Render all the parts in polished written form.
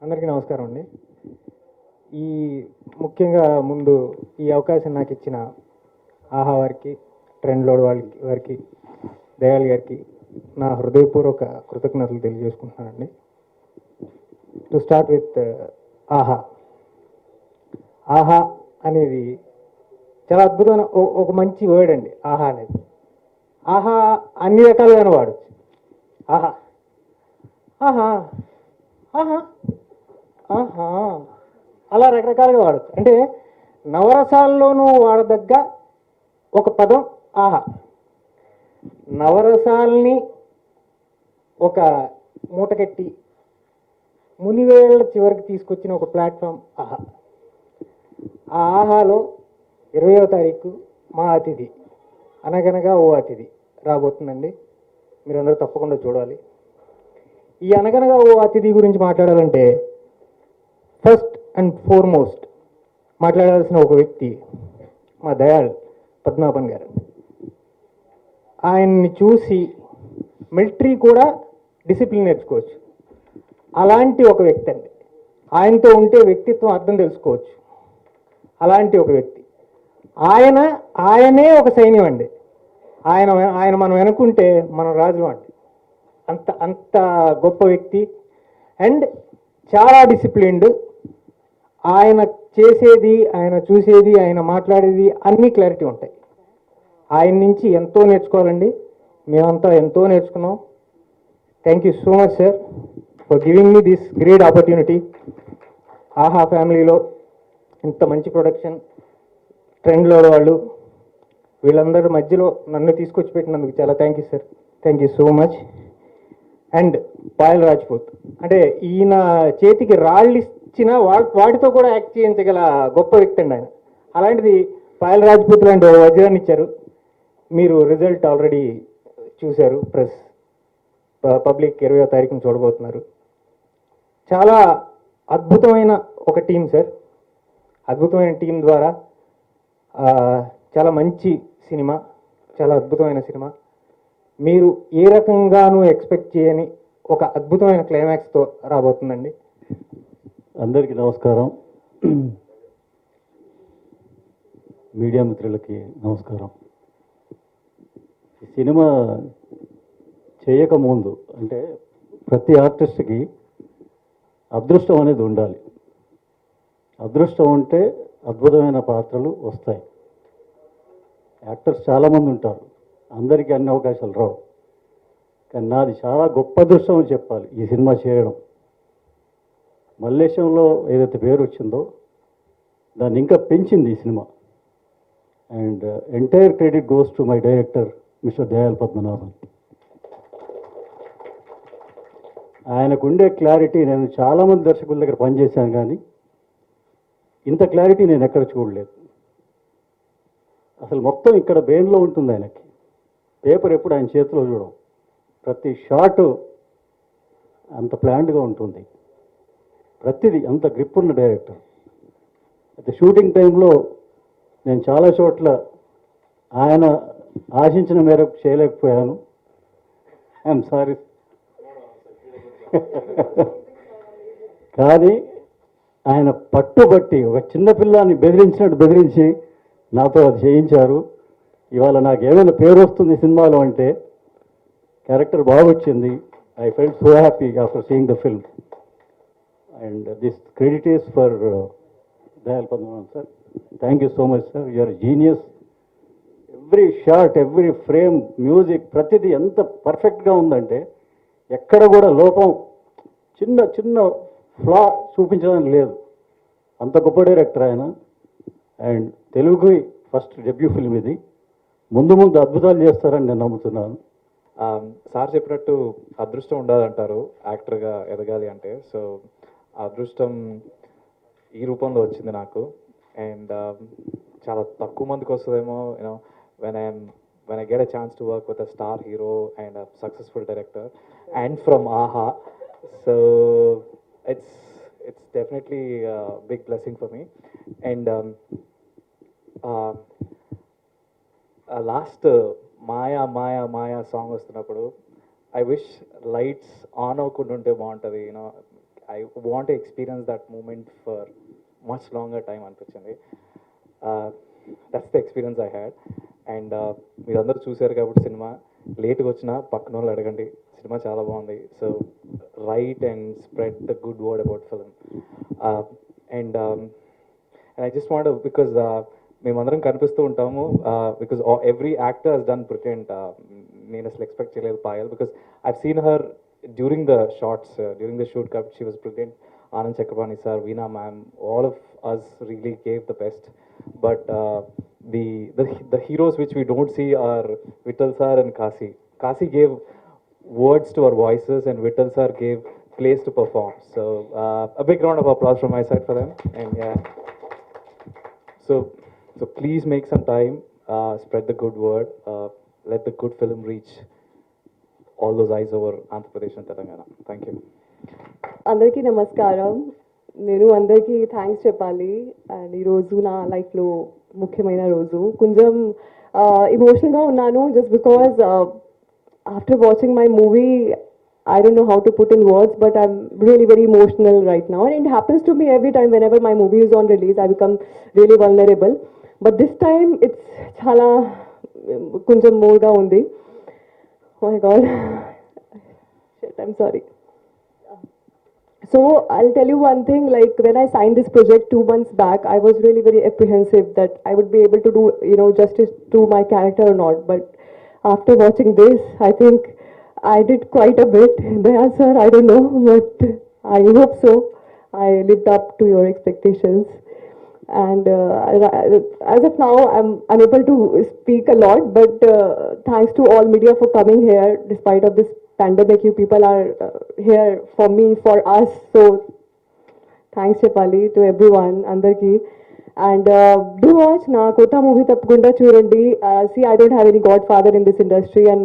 అందరికీ నమస్కారం అండి. ఈ ముఖ్యంగా ముందు ఈ అవకాశం నాకు ఇచ్చిన ఆహా వారికి, ట్రెండ్ లోడ్ వారికి, దయాల్ గారికి నా హృదయపూర్వక కృతజ్ఞతలు తెలియజేసుకుంటున్నానండి. టు స్టార్ట్ విత్ ఆహా. ఆహా అనేది చాలా అద్భుతమైన ఒక మంచి వర్డ్ అండి. ఆహా అనేది ఆహా అన్ని రకాలుగానే వాడచ్చు. ఆహా ఆహా ఆహా ఆహా అలా రకరకాలుగా వాడచ్చు. అంటే నవరసాల్లోనూ వాడదగ్గ ఒక పదం ఆహా. నవరసాల్ని ఒక మూటకెట్టి మునివేళ్ల చివరికి తీసుకొచ్చిన ఒక ప్లాట్ఫామ్ ఆహా. ఆ ఆహాలో 20వ తారీఖు మా అతిథి అనగనగా ఓ అతిథి రాబోతుందండి. మీరందరూ తప్పకుండా చూడాలి. ఈ అనగనగా ఓ అతిథి గురించి మాట్లాడాలంటే ఫస్ట్ అండ్ ఫార్మోస్ట్ మాట్లాడాల్సిన ఒక వ్యక్తి మా దయాళ్ పద్మనాభన్ గారు. ఆయన్ని చూసి మిలిటరీ కూడా డిసిప్లిన్ నేర్చుకోవచ్చు. అలాంటి ఒక వ్యక్తి అండి. ఆయనతో ఉంటే వ్యక్తిత్వం అర్థం తెలుసుకోవచ్చు. అలాంటి ఒక వ్యక్తి ఆయనే ఒక సైన్యం అండి. ఆయన మనం వెనుకుంటే మనం రాజు అండి. అంత అంత గొప్ప వ్యక్తి అండ్ చాలా డిసిప్లిన్డ్. ఆయన చేసేది, ఆయన చూసేది, ఆయన మాట్లాడేది అన్నీ క్లారిటీ ఉంటాయి. ఆయన నుంచి ఎంతో నేర్చుకోవాలండి. మేమంతా ఎంతో నేర్చుకున్నాం. Thank you so much sir for giving me this great opportunity. ఆహా ఫ్యామిలీలో ఇంత మంచి ప్రొడక్షన్, ట్రెండ్లో వాళ్ళు వీళ్ళందరి మధ్యలో నన్ను తీసుకొచ్చి పెట్టినందుకు చాలా thank you sir. Thank you so much. And Payal Rajput అంటే ఈయన చేతికి రాళ్ళు ఇచ్చిన వాటితో కూడా యాక్ట్ చేయించగల గొప్ప వ్యక్తి అండి ఆయన. అలాంటిది పాయల్ రాజ్పూత్ లాంటి ఓ వజ్రాన్ని ఇచ్చారు. మీరు రిజల్ట్ ఆల్రెడీ చూశారు. పబ్లిక్ 20వ తారీఖున చూడబోతున్నారు. చాలా అద్భుతమైన ఒక టీం సార్. అద్భుతమైన టీం ద్వారా చాలా మంచి సినిమా, చాలా అద్భుతమైన సినిమా. మీరు ఏ రకంగానూ ఎక్స్పెక్ట్ చేయని ఒక అద్భుతమైన క్లైమాక్స్తో రాబోతుందండి. అందరికీ నమస్కారం. మీడియా మిత్రులకి నమస్కారం. ఈ సినిమా చేయకముందు అంటే ప్రతి ఆర్టిస్ట్కి అదృష్టం అనేది ఉండాలి. అదృష్టం ఉంటే అద్భుతమైన పాత్రలు వస్తాయి. యాక్టర్స్ చాలామంది ఉంటారు, అందరికీ అన్ని అవకాశాలు రావు. కానీ నాది చాలా గొప్ప అదృష్టం అని చెప్పాలి ఈ సినిమా చేయడం. మల్లేశంలో ఏదైతే పేరు వచ్చిందో దాన్ని ఇంకా పెంచింది ఈ సినిమా. And entire credit goes to my director mister Dayal Padmanabhan. ఆయనకుండే క్లారిటీ, నేను చాలామంది దర్శకుల దగ్గర పనిచేశాను కానీ ఇంత క్లారిటీ నేను ఎక్కడ చూడలేదు. అసలు మొత్తం ఇక్కడ బ్రెయిన్లో ఉంటుంది ఆయనకి. పేపర్ ఎప్పుడు ఆయన చేతిలో చూడం. ప్రతి షాటు అంత ప్లాన్డ్గా ఉంటుంది. ప్రతిదీ అంత గ్రిప్ ఉన్న డైరెక్టర్. అయితే షూటింగ్ టైంలో నేను చాలా చోట్ల ఆయన ఆశించిన మేరకు చేయలేకపోయాను. I'm sorry. కానీ ఆయన పట్టుబట్టి ఒక చిన్నపిల్లాన్ని బెదిరించినట్టు బెదిరించి నాతో అది చేయించారు. ఇవాళ నాకు ఏమైనా పేరు వస్తుంది సినిమాలో అంటే క్యారెక్టర్ బాగా వచ్చింది. I felt so happy after seeing the film. And this credit is for Dayal Padmanabhan sir. Thank you so much sir. You are genius. Every shot, every frame, music, ప్రతిదీ ఎంత పర్ఫెక్ట్గా ఉందంటే ఎక్కడ కూడా లోపం, చిన్న చిన్న ఫ్లా చూపించడానికి లేదు. అంత గొప్ప డైరెక్టర్ ఆయన. అండ్ తెలుగుకి ఫస్ట్ డెబ్యూ ఫిల్మ్ ఇది. ముందు ముందు అద్భుతాలు చేస్తారని నేను నమ్ముతున్నాను. సార్ చెప్పినట్టు అదృష్టం ఉండాలంటారు యాక్టర్గా ఎదగాలి అంటే. సో ఆ అదృష్టం ఈ రూపంలో వచ్చింది నాకు. అండ్ చాలా తక్కువ మందికి వస్తుందేమో, you know, when I get a chance to work with a star hero and a successful director and from AHA. So it's definitely a big blessing for me. And last Maya Maya Maya song వస్తున్నప్పుడు I wish lights on అవ్వకుండా ఉంటే బాగుంటుంది. You know, I want to experience that moment for much longer time అనిపించింది. That's the experience I had. And మీరందరూ చూశారు కాబట్టి cinema లేట్గా వచ్చినా పక్కన వాళ్ళు అడగండి, సినిమా చాలా బాగుంది. So right and spread the good word about film. And I just want because మేమందరం కనిపిస్తూ ఉంటాము, because every actor has done pretend. నేను అసలు ఎక్స్పెక్ట్ చేయలేదు Payal, because I've seen her during the shorts, during the shoot cup she was pretend. Anand Chakrabarti sir, Veena ma'am, all of us really gave the best. But the heroes which we don't see are Vittal sir and Kasi. Kasi gave words to our voices and Vittal sir gave place to perform. So a big round of applause from my side for them. And yeah, so please make some time, spread the good word, let the good film reach all those eyes over Andhra Pradesh and Telangana. Thank you. అందరికీ నమస్కారం. నేను అందరికీ thanks చెప్పాలి. And ఈరోజు నా లైఫ్లో ముఖ్యమైన రోజు. కొంచెం ఇమోషనల్గా ఉన్నాను just because after watching my movie I don't know how to put in words, but I'm really very emotional right now. And it happens to me every time whenever my movie is on release, I become really vulnerable. But this time it's chala కొంచెం మోర్గా ఉంది. Oh my God. Shit, I'm sorry. So I'll tell you one thing, like when I signed this project 2 months back, I was really very apprehensive that I would be able to do, justice to my character or not. But after watching this, I think I did quite a bit. The answer, I don't know, but I hope so. I lived up to your expectations. And as of now, I'm unable to speak a lot, but thanks to all media for coming here despite of this pandemic. You people are here for me, for us. So thanks Chepali to everyone, andarki. And do watch na kota movie tappakunda chudandi. See, I don't have any godfather in this industry, and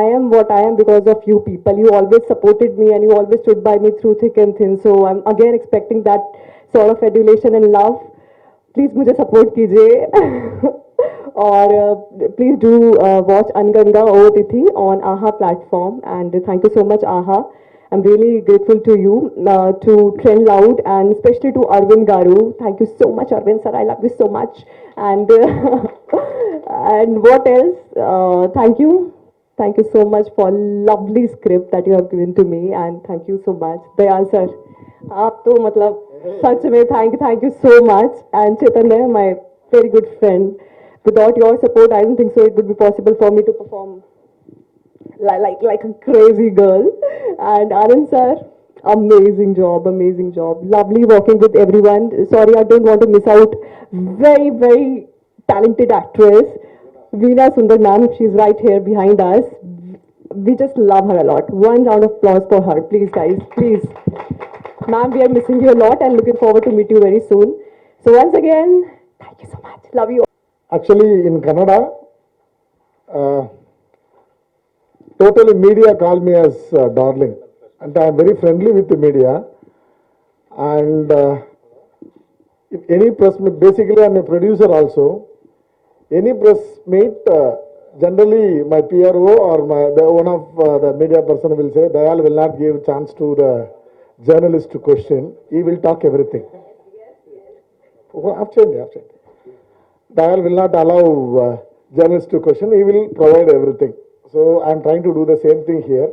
I am what I am because of you people. You always supported me and you always stood by me through thick and thin. So I'm again expecting that sort of adulation and love. Please मुझे support कीजिए. और please do watch Anganga OTT on AHA platform. And thank you so much AHA. I'm really grateful to you, to Trend Loud, and especially to Arvind Garu. Thank you so much, Arvind sir. I love you so much. And and what else? Thank you so much for lovely script that you have given to me. And thank you so much, Dayal sir. आप तो मतलब सच में thank you so much. And Chaitanya, my very good friend. Without your support, I don't think so it would be possible for me to perform like a crazy girl. And Anand sir, amazing job. Lovely working with everyone. Sorry, I don't want to miss out very, very talented actress, Veena Sundar ma'am. She's right here behind us. We just love her a lot. One round of applause for her, please guys, please. Ma'am, we are missing you a lot and looking forward to meet you very soon. So once again, thank you so much. Love you. Actually, in Kannada, totally media call me as darling, and I am very friendly with the media. And if any press meet, basically I am a producer also. Any press meet, generally my PRO or one of the media person will say, Dayal will not give chance to the journalist to question. He will talk everything. Oh, I've changed. Dayal will not allow journalists to question. He will provide everything. So I am trying to do the same thing here.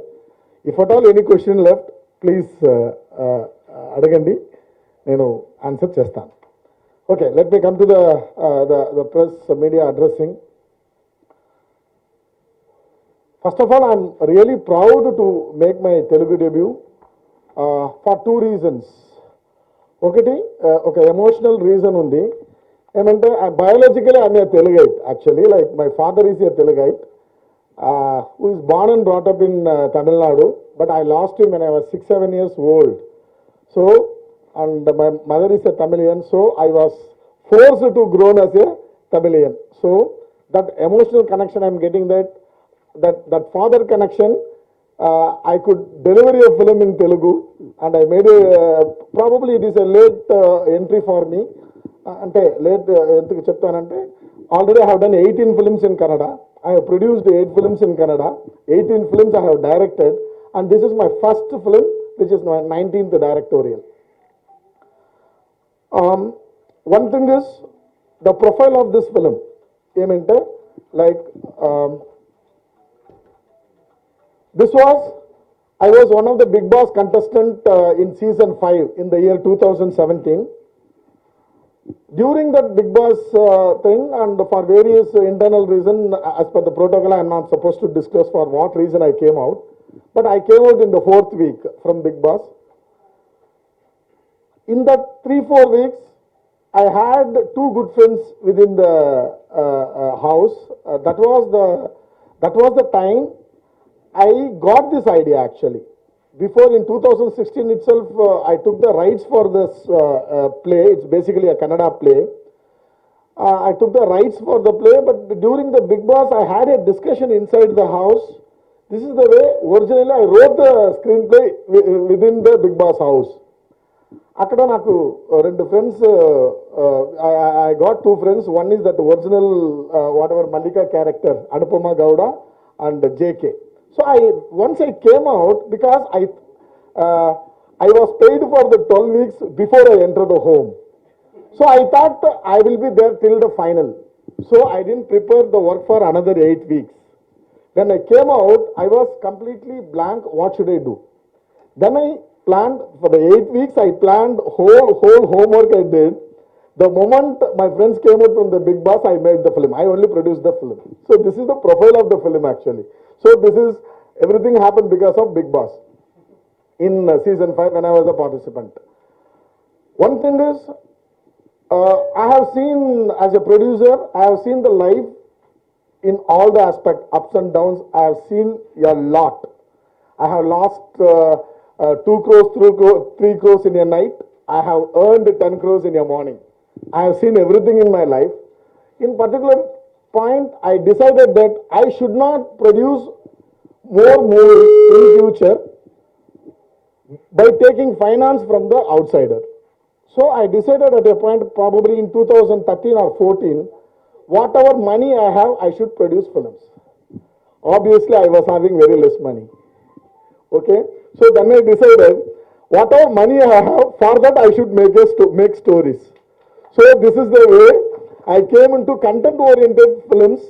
If at all any question left, please adagandi. Nenu answer chestanu. Okay, let me come to the press media addressing. First of all, I am really proud to make my Telugu debut for 2 reasons. ఒకటి ఒక emotional reason ఉంది. ఏమంటే biologically I'm a Telugite actually, like my father is a Telugite who is born and brought up in Tamil Nadu, but I lost him when I was 6-7 years old. So, and my mother is a Tamilian, so I was forced to grow as a Tamilian. So that emotional connection I'm getting, that father connection, I could deliver a film in Telugu, and I made probably it is a late entry for me. అంటే late ఎందుకు చెప్తానంటే already I have done 18 films in Kannada. I have produced 8 films in Kannada. 18 films I have directed, and this is my first film which is my 19th directorial. One thing is the profile of this film. ఏమంటే like I was one of the Big Boss contestant in season 5 in the year 2017. During that Big Boss thing, and for various internal reason, as per the protocol, I am not supposed to disclose for what reason I came out. But I came out in the 4th week from Big Boss. In that 3-4 weeks, I had 2 good friends within the house. That was the time I got this idea actually. Before in 2016 itself, I took the rights for this play. It's basically a Kannada play. I took the rights for the play, but during the Big Boss, I had a discussion inside the house. This is the way originally I wrote the screenplay within the Big Boss house. అక్కడ నాకు 2 friends, I got 2 friends. One is that original whatever Mallika character, Anupama Gowda and JK. So once I came out, because I was paid for the 12 weeks before I entered the home. So I thought I will be there till the final. So I didn't prepare the work for another 8 weeks. When I came out, I was completely blank. What should I do? Then I planned for the 8 weeks. I planned whole homework I did. The moment my friends came out from the Big Boss, I made the film. I only produced the film. So this is the profile of the film actually. So this is everything happened because of Big Boss in season 5 when I was a participant. One thing is, I have seen as a producer, I have seen the life in all the aspects, ups and downs. I have seen a lot. I have lost 2 crores, 3 crores in a night. I have earned 10 crores in a morning. I have seen everything in my life. In particular point, I decided that I should not produce more movies in future by taking finance from the outsider. So I decided at a point, probably in 2013 or 14, whatever money I have, I should produce films. Obviously, I was having very less money. Okay, so then I decided whatever money I have, for that I should make stories. So this is the way I came into content-oriented films.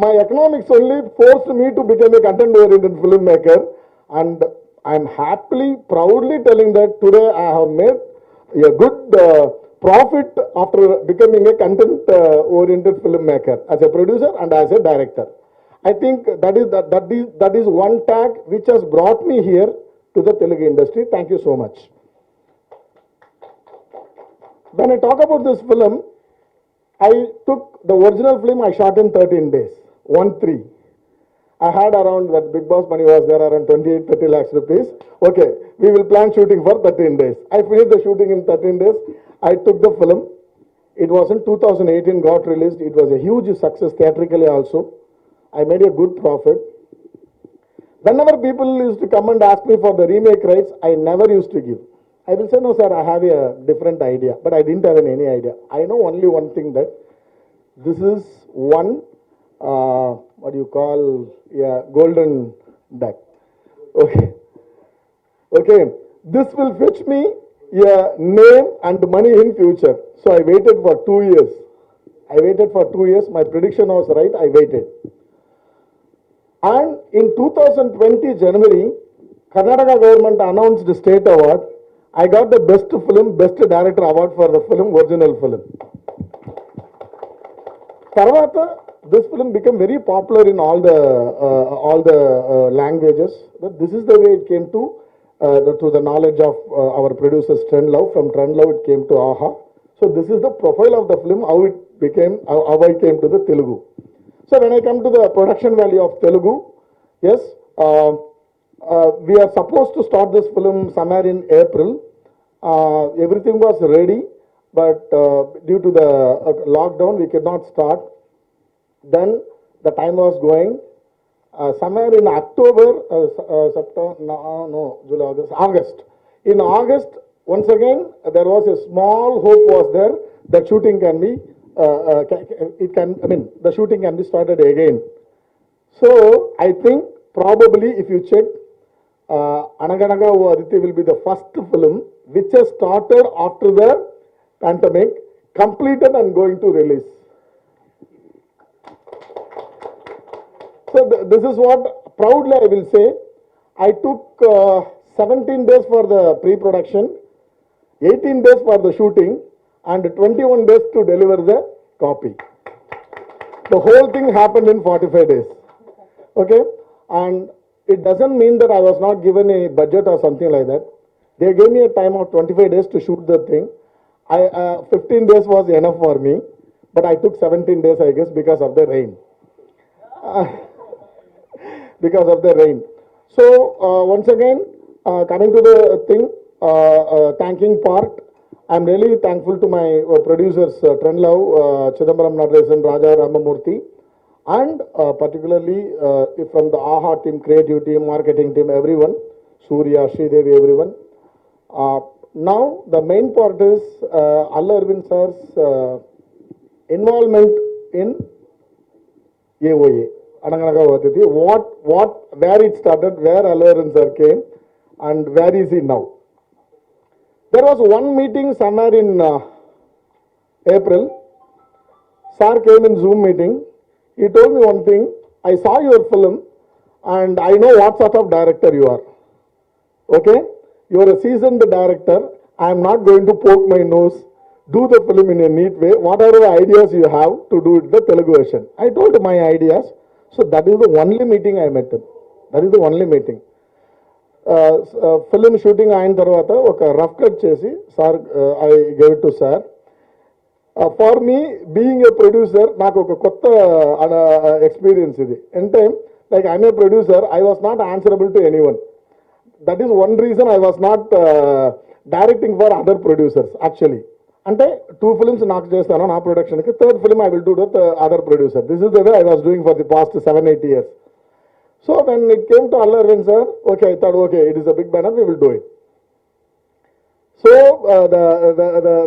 My economics only forced me to become a content-oriented filmmaker, and I'm happily, proudly telling that today I have made a good profit after becoming a content-oriented filmmaker as a producer and as a director. I think that is one tag which has brought me here to the Telugu industry. Thank you so much. When I talk about this film, I took the original film I shot in 13 days, 1-3. I had around, that Big Boss money was there, around 28-30 lakhs rupees. Okay, we will plan shooting for 13 days. I finished the shooting in 13 days. I took the film. It was in 2018 got released. It was a huge success theatrically also. I made a good profit. Whenever people used to come and ask me for the remake rights, I never used to give. I will say, no sir, I have a different idea, but I didn't have any idea. I know only one thing, that this is one, what do you call, golden duck. Okay, this will fetch me a name and money in future. So I waited for 2 years. My prediction was right, I waited. And in 2020 January, Karnataka government announced the state award. I got the best film, best director award for the film, original film. Tarvata, this film became very popular in all the languages. But this is the way it came to the knowledge of our producers Trend Love. From Trend Love it came to AHA. So this is the profile of the film, how I came to the Telugu. So when I come to the production value of Telugu, yes, we are supposed to start this film somewhere in April. Everything was ready, but due to the lockdown, we could not start. Then the time was going. Somewhere in October, September, July, August. In August, once again, there was a small hope was there that shooting can be, the shooting can be started again. So I think probably if you check, Anaganaga O Aditi will be the first film which has started after the pandemic, completed and going to release. So this is what proudly I will say. I took 17 days for the pre-production, 18 days for the shooting, and 21 days to deliver the copy. The whole thing happened in 45 days. Okay? And it doesn't mean that I was not given a budget or something like that. They gave me a time of 25 days to shoot the thing. 15 days was enough for me, but I took 17 days, I guess, because of the rain. Because of the rain. So, once again, coming to the thing, thanking part, I'm really thankful to my producers, Trendlove, Chidambaram Nadarajan, Raja Ramamurthy, and particularly from the AHA team, creative team, marketing team, everyone, Surya, Sridevi, everyone. Now, the main part is Alla Arvind sir's involvement in AOA, Anaganaga Vatiti, where it started, where Alla Arvind sir came, and where is he now. There was one meeting somewhere in April. Sir came in Zoom meeting. He told me one thing, I saw your film and I know what sort of director you are. Okay? You are a seasoned director. I am not going to poke my nose. Do the film in a neat way. Whatever ideas you have to do it the Telugu version. I told him my ideas. So that is the only meeting I met him. That is the only meeting. Film shooting అయిన తర్వాత ఒక rough cut చేసి sir I gave it to sir. For me being a producer నాకు ఒక కొత్త experience ఇది. అంటే like I'm a producer, I was not answerable to anyone. That is one reason I was not directing for other producers actually. అంటే 2 films నాకు చేస్తాను నా ప్రొడక్షన్కి, 3rd film I will do with other producer. This is the way I was doing for the past 7-8 years. So when it came to Alla Arvind sir, okay, I thought, okay, it is a big banner, we will do it. So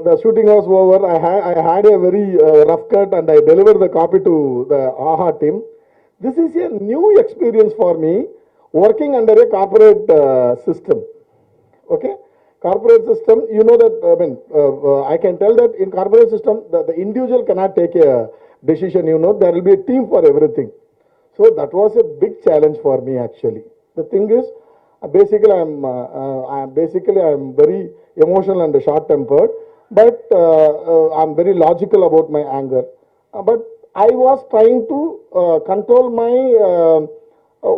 the shooting was over. I had a very rough cut and I delivered the copy to the AHA team. This is a new experience for me, working under a corporate system. Okay, corporate system. You know that. I mean, I can tell that in corporate system, the individual cannot take a decision. You know, there will be a team for everything. So that was a big challenge for me actually. The thing is, basically I'm very emotional and short-tempered, but I'm very logical about my anger. But I was trying to control my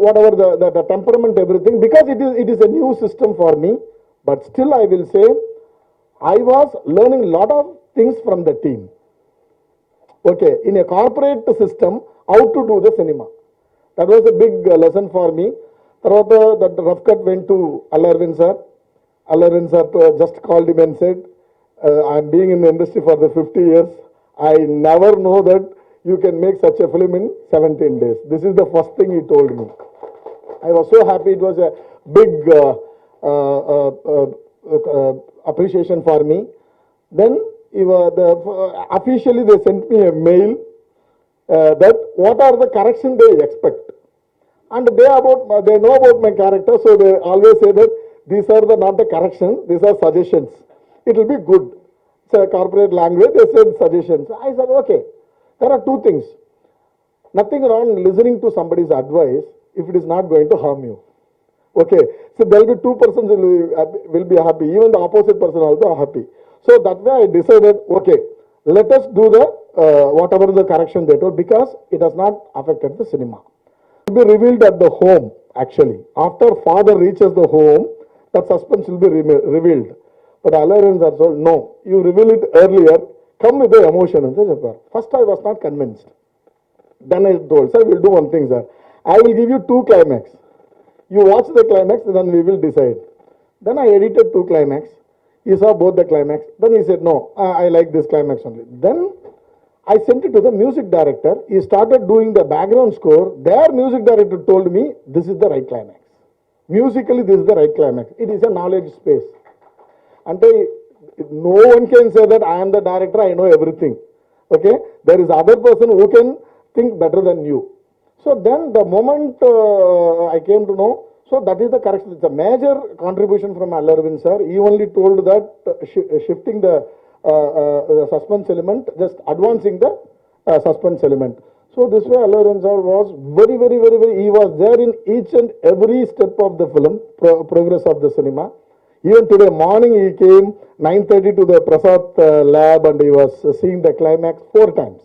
whatever the temperament, everything, because it is a new system for me. But still, I will say I was learning a lot of things from the team. Okay, in a corporate system, how to do the cinema. That was a big lesson for me. Tarvata that rough cut went to Alla Arvind sir. Alla Arvind sir just called him and said, I'm being in the industry for the 50 years. I never know that you can make such a film in 17 days. This is the first thing he told me. I was so happy. It was a big appreciation for me. Then officially they sent me a mail that what are the corrections they expect. And they know about my character, so they always say that these are not the corrections, these are suggestions. It will be good. It's a corporate language, they said suggestions. I said, okay, there are 2 things. Nothing wrong listening to somebody's advice if it is not going to harm you. Okay, so there will be 2 persons will be happy, even the opposite person also are happy. So that way I decided, okay, let us do the whatever the correction they told, because it has not affected the cinema. It will be revealed at the home actually. After father reaches the home, that suspense will be revealed. But Alla Arvind sir told, no, you reveal it earlier, come with the emotion. And first I was not convinced. Then I told, sir, we'll do one thing, sir. I will give you 2 climax. You watch the climax, then we will decide. Then I edited 2 climax. He saw both the climax. Then he said, no, I like this climax only. Then I sent it to the music director. He started doing the background score. Their music director told me, this is the right climax. Musically, this is the right climax. It is a knowledge space. And no one can say that I am the director, I know everything. Okay? There is other person who can think better than you. So then the moment I came to know, So that is the correction. It's a major contribution from Allu Arvind sir. He only told that shifting the suspense element, just advancing the suspense element. So this way Allu Arvind sir was very, he was there in each and every step of the film, progress of the cinema. Even today morning he came 9:30 to the Prasad lab and he was seeing the climax 4 times.